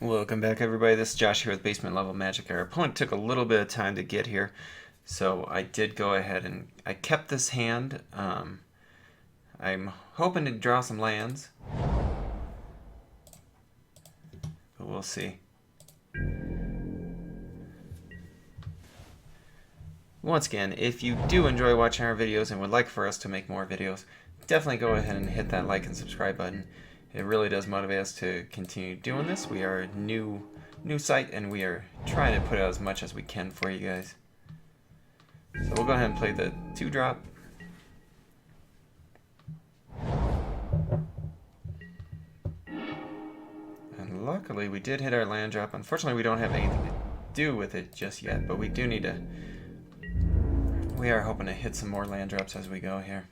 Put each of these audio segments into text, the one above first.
Welcome back, everybody. This is Josh here with Basement Level Magic. Our opponent took a little bit of time to get here, so I did go ahead and I kept this hand. I'm hoping to draw some lands, but we'll see. Once again, if you do enjoy watching our videos and would like for us to make more videos, definitely go ahead and hit that like and subscribe button. It really does motivate us to continue doing this. We are a new site, and we are trying to put out as much as we can for you guys. So we'll go ahead and play the 2-drop. And luckily we did hit our land drop. Unfortunately, we don't have anything to do with it just yet, but we do need to... We are hoping to hit some more land drops as we go here.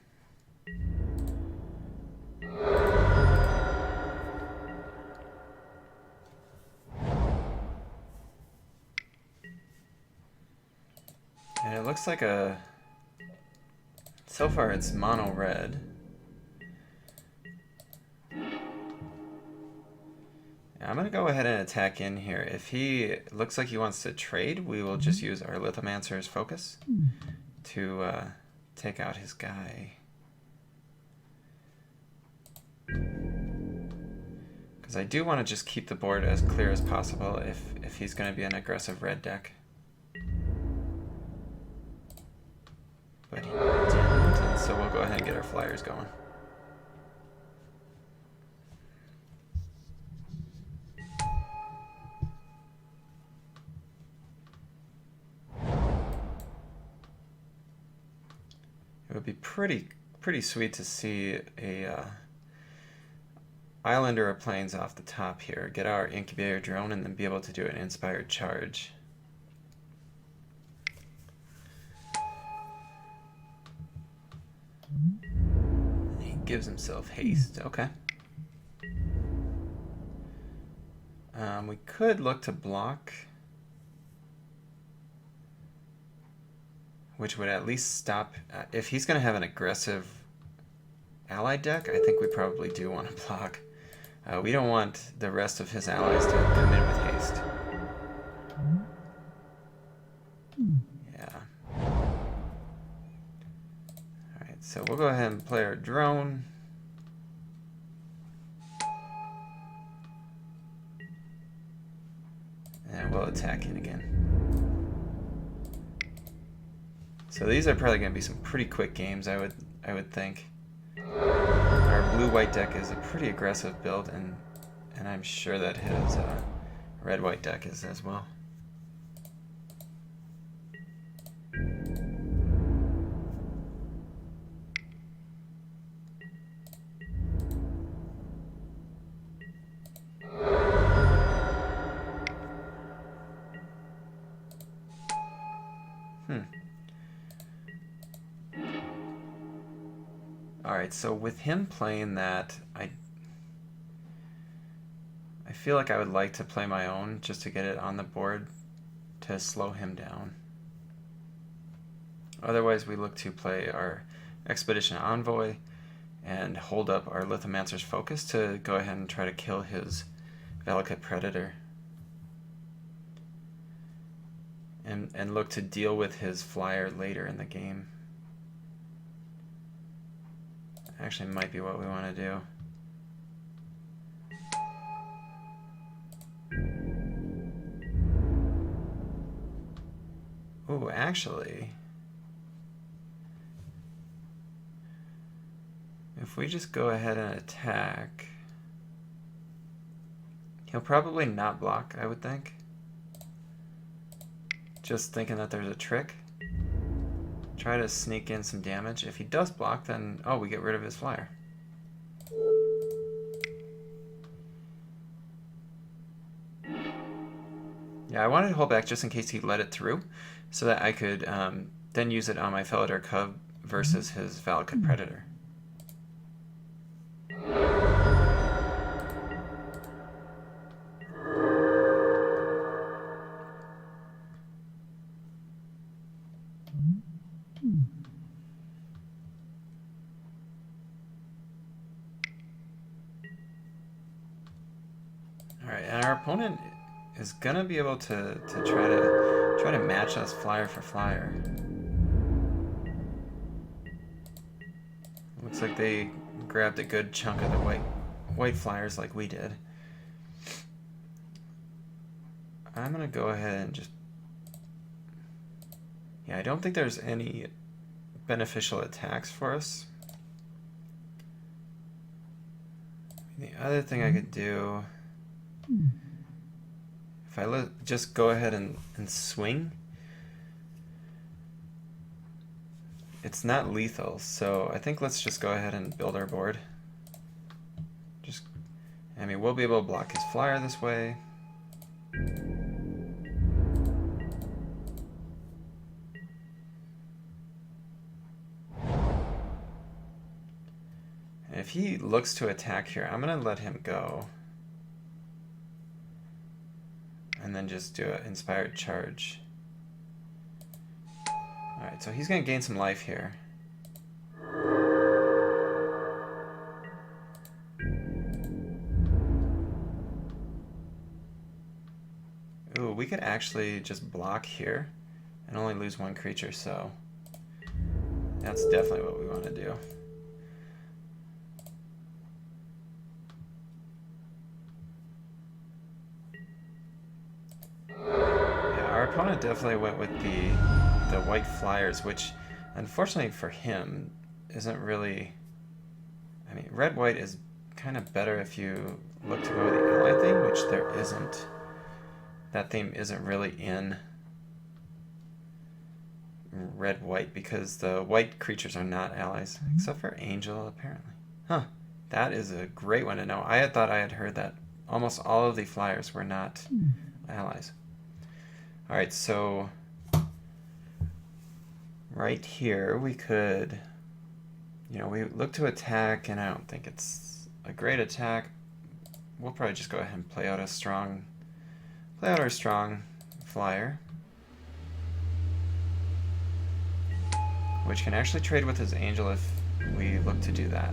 And it looks like so far it's mono red. I'm going to go ahead and attack in here. If he looks like he wants to trade, we will just use our Lithomancer's Focus to take out his guy. Because I do want to just keep the board as clear as possible if he's going to be an aggressive red deck. But he didn't, and so we'll go ahead and get our flyers going. It would be pretty sweet to see a island or a plains off the top here. Get our incubator drone and then be able to do an inspired charge. He gives himself haste. Okay. We could look to block, which would at least stop... if he's going to have an aggressive allied deck, I think we probably do want to block. We don't want the rest of his allies to come in with haste. Yeah. Alright, so we'll go ahead and play our drone. And we'll attack in again. So these are probably going to be some pretty quick games, I would think. Our blue-white deck is a pretty aggressive build, and I'm sure that his red-white deck is as well. Alright, so with him playing that, I feel like I would like to play my own just to get it on the board to slow him down. Otherwise, we look to play our Expedition Envoy and hold up our Lithomancer's Focus to go ahead and try to kill his Valakut Predator. And look to deal with his flyer later in the game. Actually, might be what we want to do. Ooh, actually, if we just go ahead and attack, he'll probably not block, I would think. Just thinking that there's a trick. Try to sneak in some damage. If he does block, then, oh, we get rid of his flyer. Yeah, I wanted to hold back just in case he let it through, so that I could then use it on my Felidar Cub versus his Valakut Predator. Alright, and our opponent is gonna be able to try to match us flyer for flyer. Looks like they grabbed a good chunk of the white flyers like we did. I'm gonna go ahead and just... Yeah, I don't think there's any beneficial attacks for us. The other thing I could do, if I just go ahead and swing, it's not lethal, so I think let's just go ahead and build our board. I mean, we'll be able to block his flyer this way. And if he looks to attack here, I'm going to let him go. And then just do an inspired charge. Alright, so he's going to gain some life here. Ooh, we could actually just block here and only lose one creature, so that's definitely what we want to do. Yeah, our opponent definitely went with the white flyers, which unfortunately for him isn't really... I mean, red-white is kind of better if you look to go with the ally theme, which there isn't. That theme isn't really in red-white because the white creatures are not allies, except for Angel, apparently. Huh, that is a great one to know. I had thought I had heard that almost all of the flyers were not allies. Alright, so right here we could, you know, we look to attack, and I don't think it's a great attack. We'll probably just go ahead and play out our strong flyer, which can actually trade with his Angel if we look to do that.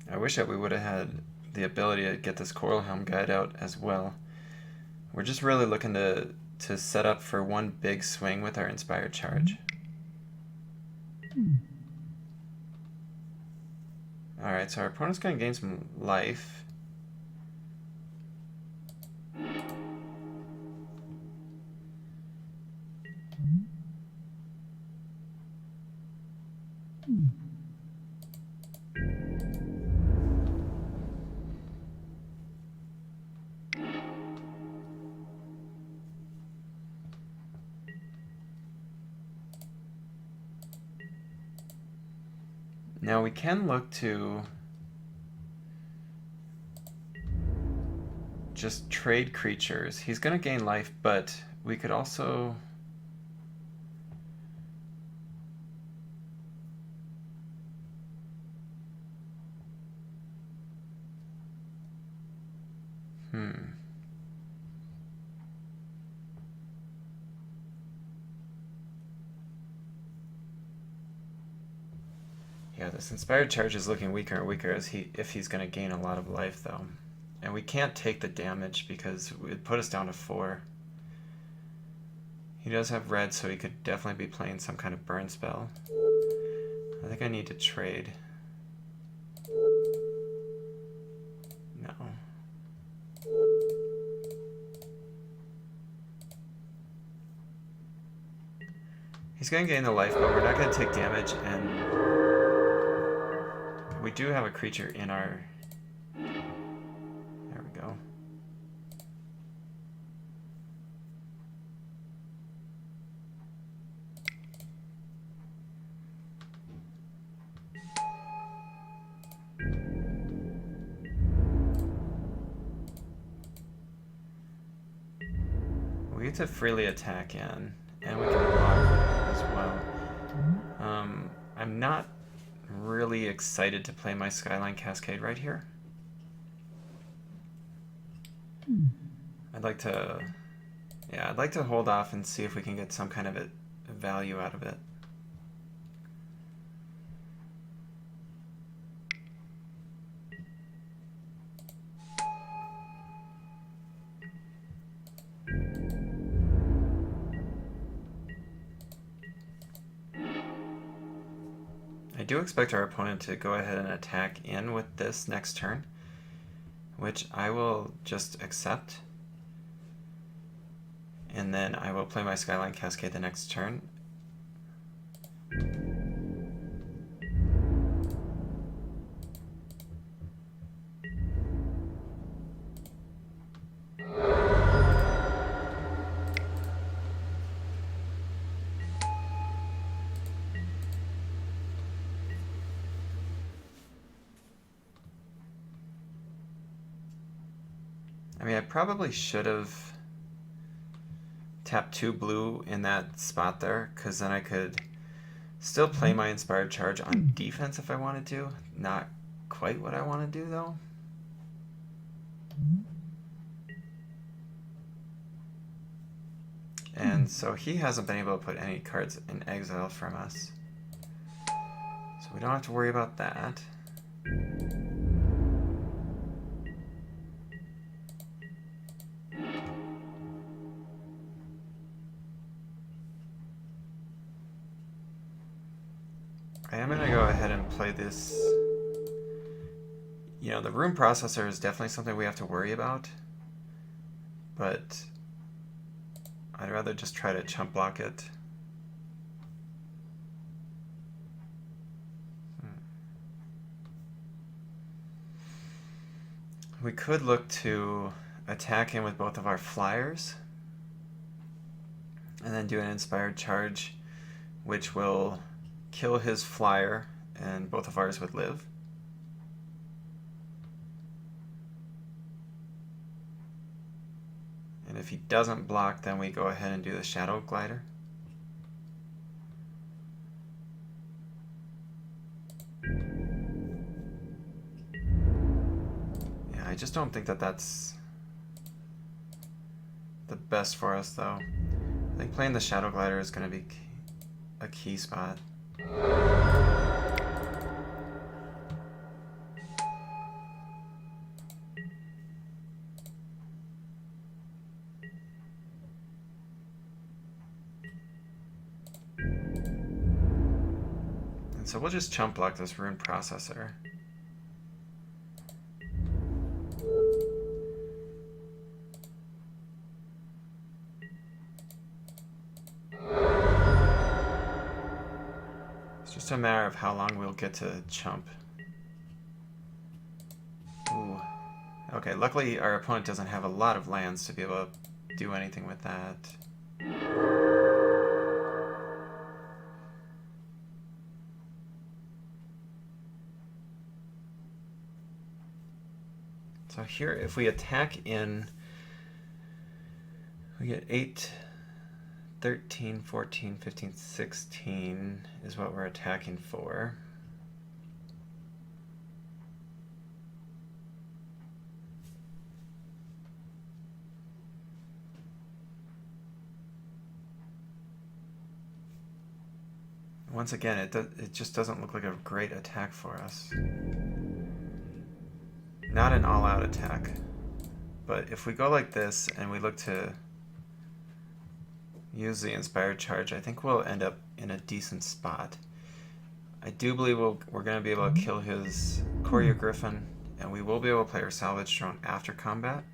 I wish that we would have had the ability to get this Coral Helm guide out as well. We're just really looking to set up for one big swing with our inspired charge. Alright, so our opponent's going to gain some life. Now we can look to just trade creatures. He's going to gain life, but we could also... Yeah, this inspired charge is looking weaker and weaker if he's going to gain a lot of life, though. And we can't take the damage because it would put us down to 4. He does have red, so he could definitely be playing some kind of burn spell. I think I need to trade. No. He's going to gain the life, but we're not going to take damage, and we do have a creature in our... There we go. We get to freely attack in, and we can block as well. I'm not really excited to play my Skyline Cascade right here. I'd like to, yeah, I'd like to hold off and see if we can get some kind of value out of it. I do expect our opponent to go ahead and attack in with this next turn, which I will just accept. And then I will play my Skyline Cascade the next turn. I mean, I probably should have tapped 2 blue in that spot there, because then I could still play my Inspired Charge on defense if I wanted to. Not quite what I want to do, though. And so he hasn't been able to put any cards in exile from us. So we don't have to worry about that. I am going to go ahead and play this. You know, the Rune Processor is definitely something we have to worry about, but I'd rather just try to chump block it. We could look to attack him with both of our flyers and then do an Inspired Charge, which will kill his flyer and both of ours would live. And if he doesn't block, then we go ahead and do the Shadow Glider. Yeah, I just don't think that that's the best for us, though. I think playing the Shadow Glider is going to be a key spot. And so we'll just chump block this Rune Processor. It's just a matter of how long we'll get to chump. Ooh. Okay, luckily our opponent doesn't have a lot of lands to be able to do anything with that. So here, if we attack in, we get 8, 13, 14, 15, 16 is what we're attacking for. Once again, it just doesn't look like a great attack for us. Not an all-out attack. But if we go like this and we look to use the Inspired Charge, I think we'll end up in a decent spot. I do believe we're going to be able to kill his Courier Griffin, and we will be able to play our Salvage Drone after combat.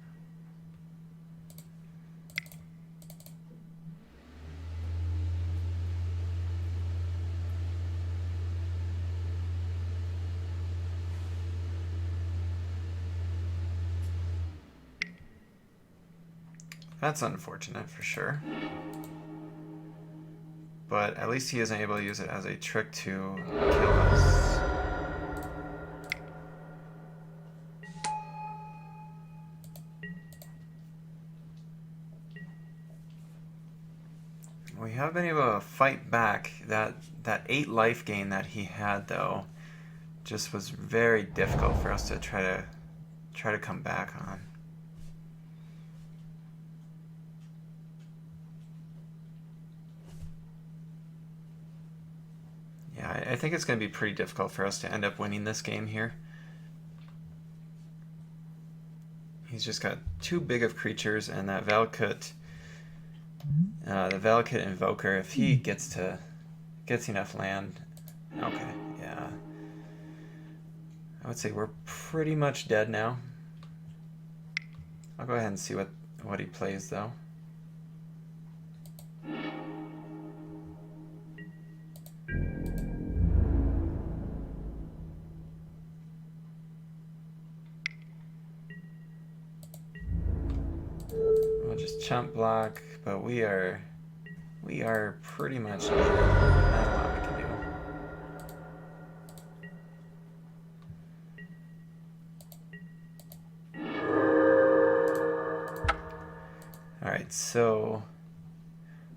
That's unfortunate for sure. But at least he isn't able to use it as a trick to kill us. We have been able to fight back. That 8 life gain that he had, though, just was very difficult for us to try to come back on. Yeah, I think it's going to be pretty difficult for us to end up winning this game here. He's just got too big of creatures, and that Valakut, the Valakut Invoker, if he gets enough land, okay, yeah. I would say we're pretty much dead now. I'll go ahead and see what he plays, though. We'll just chump block, but we are pretty much dead. Not a lot we can do. Alright, so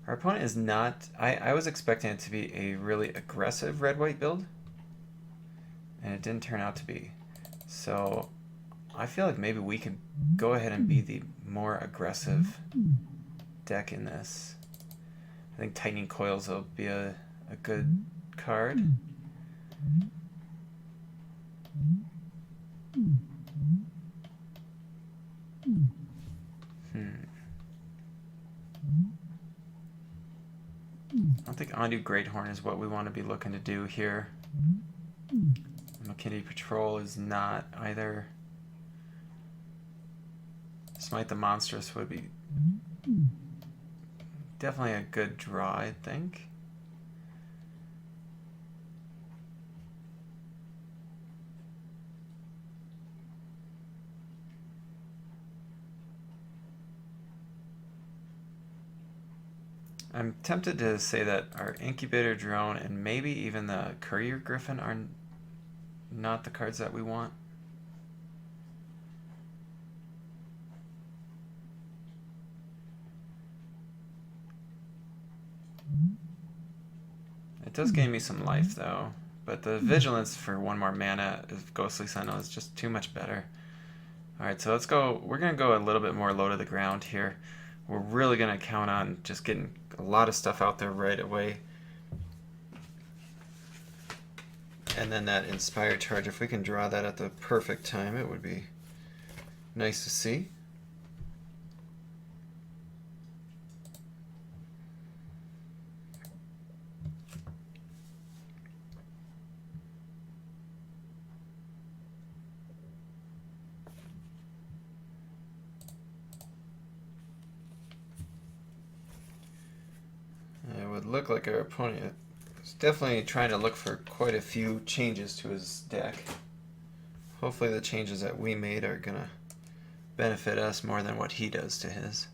our opponent is not... I was expecting it to be a really aggressive red-white build, and it didn't turn out to be. So I feel like maybe we could go ahead and be the more aggressive deck in this. I think Tightening Coils will be a good card. I don't think Ondu Greathorn is what we want to be looking to do here. McKinney Patrol is not either. Smite the Monstrous would be definitely a good draw, I think. I'm tempted to say that our Incubator Drone and maybe even the Courier Griffin are not the cards that we want. It does gain me some life though, but the Vigilance for one more mana of Ghostly Sentinel is just too much better. Alright, so let's go. We're going to go a little bit more low to the ground here. We're really going to count on just getting a lot of stuff out there right away. And then that Inspired Charge, if we can draw that at the perfect time, it would be nice to see. It would look like our opponent is definitely trying to look for quite a few changes to his deck. Hopefully the changes that we made are going to benefit us more than what he does to his.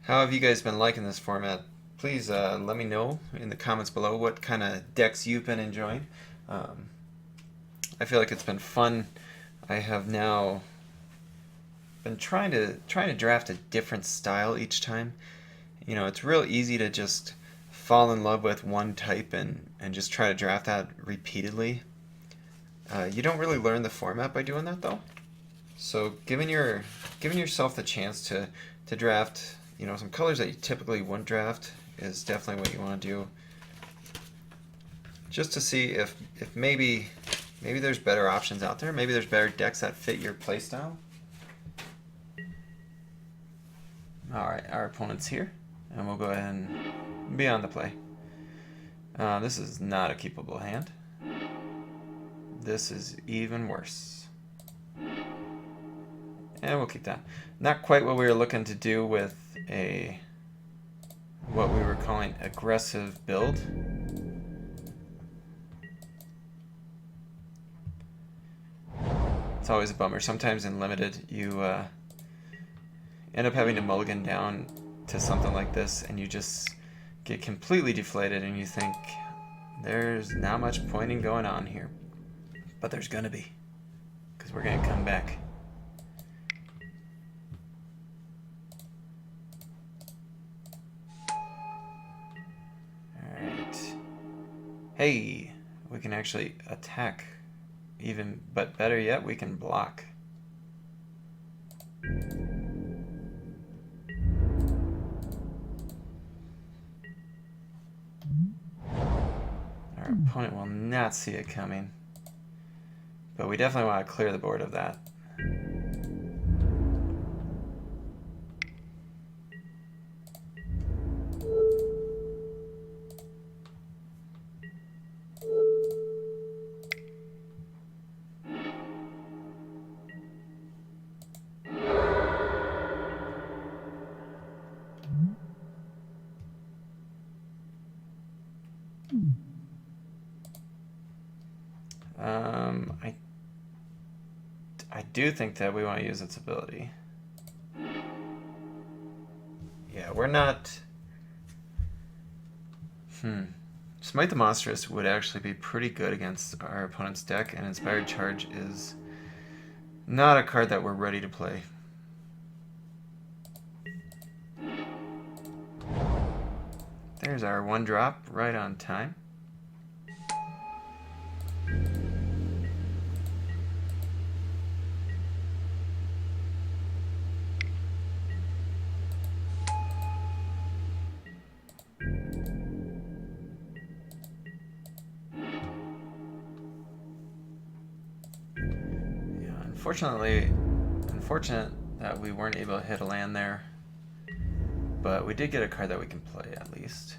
How have you guys been liking this format? Please let me know in the comments below what kind of decks you've been enjoying. I feel like it's been fun. I have now been trying to draft a different style each time. You know, it's real easy to just fall in love with one type and just try to draft that repeatedly. You don't really learn the format by doing that though. So giving yourself the chance to draft, you know, some colors that you typically wouldn't draft is definitely what you want to do. Just to see if maybe there's better options out there. Maybe there's better decks that fit your playstyle. Alright, our opponent's here, and we'll go ahead and be on the play. This is not a keepable hand. This is even worse. And we'll keep that. Not quite what we were looking to do with what we were calling aggressive build. It's always a bummer. Sometimes in Limited, you end up having to mulligan down to something like this, and you just get completely deflated, and you think, there's not much point in going on here. But there's going to be, because we're going to come back. Alright. Hey, we can actually attack. But better yet, we can block. Opponent will not see it coming. But we definitely want to clear the board of that. I do think that we want to use its ability. Yeah, we're not... Smite the Monstrous would actually be pretty good against our opponent's deck, and Inspired Charge is not a card that we're ready to play. There's our 1-drop right on time. Unfortunate that we weren't able to hit a land there, but we did get a card that we can play at least.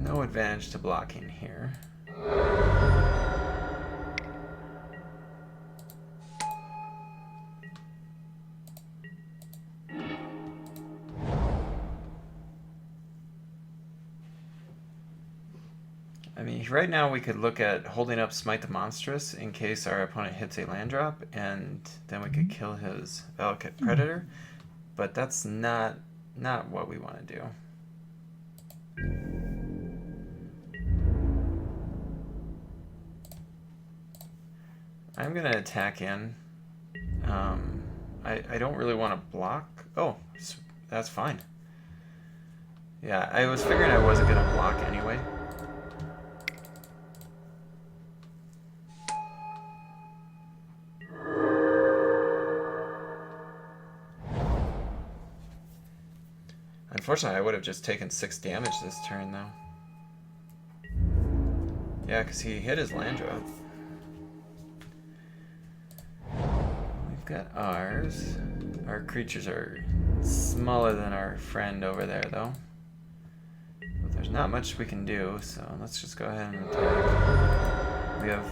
No advantage to blocking here. I mean, right now we could look at holding up Smite the Monstrous in case our opponent hits a land drop, and then we could kill his Valakut Predator, but that's not what we want to do. I'm going to attack in. I don't really want to block. Oh, that's fine. Yeah, I was figuring I wasn't going to block anyway. Unfortunately, I would have just taken 6 damage this turn, though. Yeah, because he hit his land drop. We've got ours. Our creatures are smaller than our friend over there, though. But there's not much we can do, so let's just go ahead and attack. We have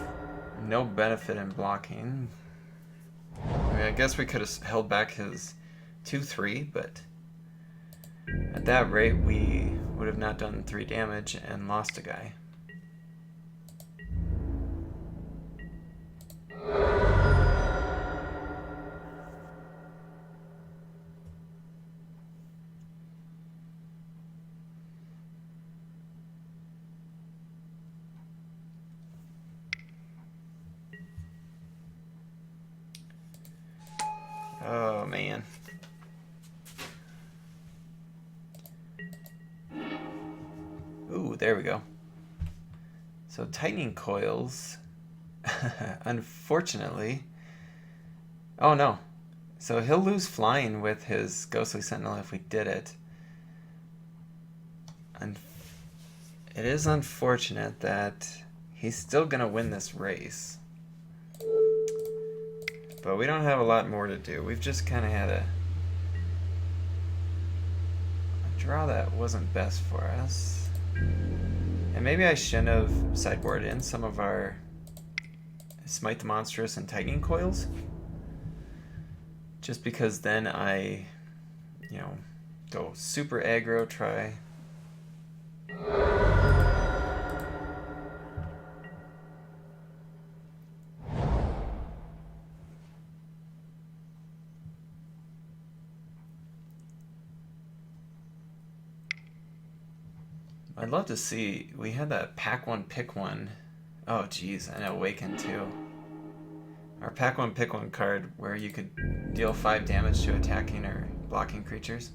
no benefit in blocking. I mean, I guess we could have held back his 2/3, but at that rate, we would have not done 3 damage and lost a guy. Oh, man. Ooh, there we go. So tightening coils, unfortunately. Oh no. So he'll lose flying with his Ghostly Sentinel if we did it. And it is unfortunate that he's still gonna win this race. But we don't have a lot more to do. We've just kind of had a draw that wasn't best for us. And maybe I shouldn't have sideboarded in some of our Smite the Monstrous and Tightening Coils. Just because then I, go super aggro, try. I'd love to see. We had that pack one, pick one. Oh, geez, and Awaken too. Our pack one, pick one card where you could deal 5 damage to attacking or blocking creatures.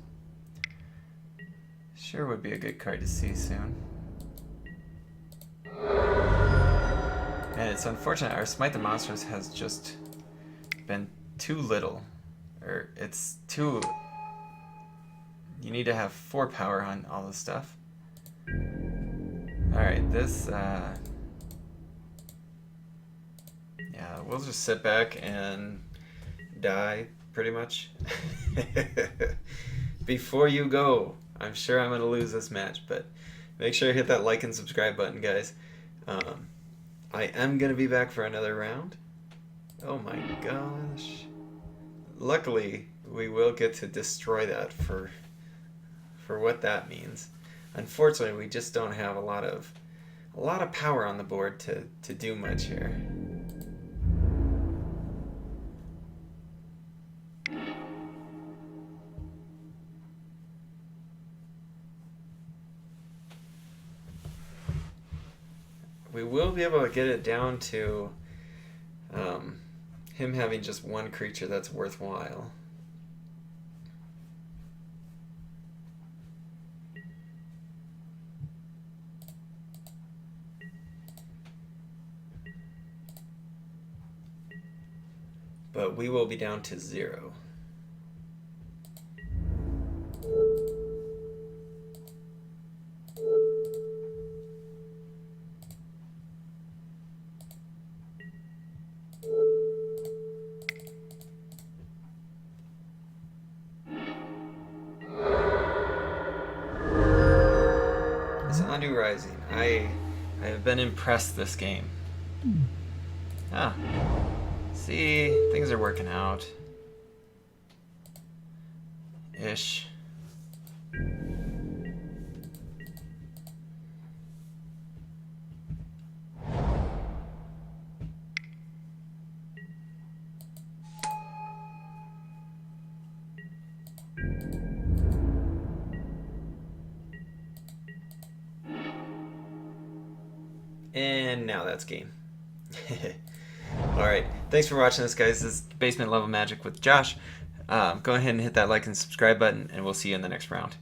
Sure would be a good card to see soon. And it's unfortunate, our Smite the Monsters has just been too little. Or it's too... You need to have 4 power on all this stuff. Alright, this... Yeah, we'll just sit back and die, pretty much. Before you go. I'm sure I'm going to lose this match, but make sure you hit that like and subscribe button, guys. I am going to be back for another round. Oh my gosh. Luckily, we will get to destroy that for what that means. Unfortunately, we just don't have a lot of power on the board to do much here. We will be able to get it down to him having just 1 creature that's worthwhile. But we will be down to 0. Undo Rising. I have been impressed this game. Ah. See, things are working out. Ish. And now that's game. Alright, thanks for watching this, guys. This is Basement Level Magic with Josh. Go ahead and hit that like and subscribe button, and we'll see you in the next round.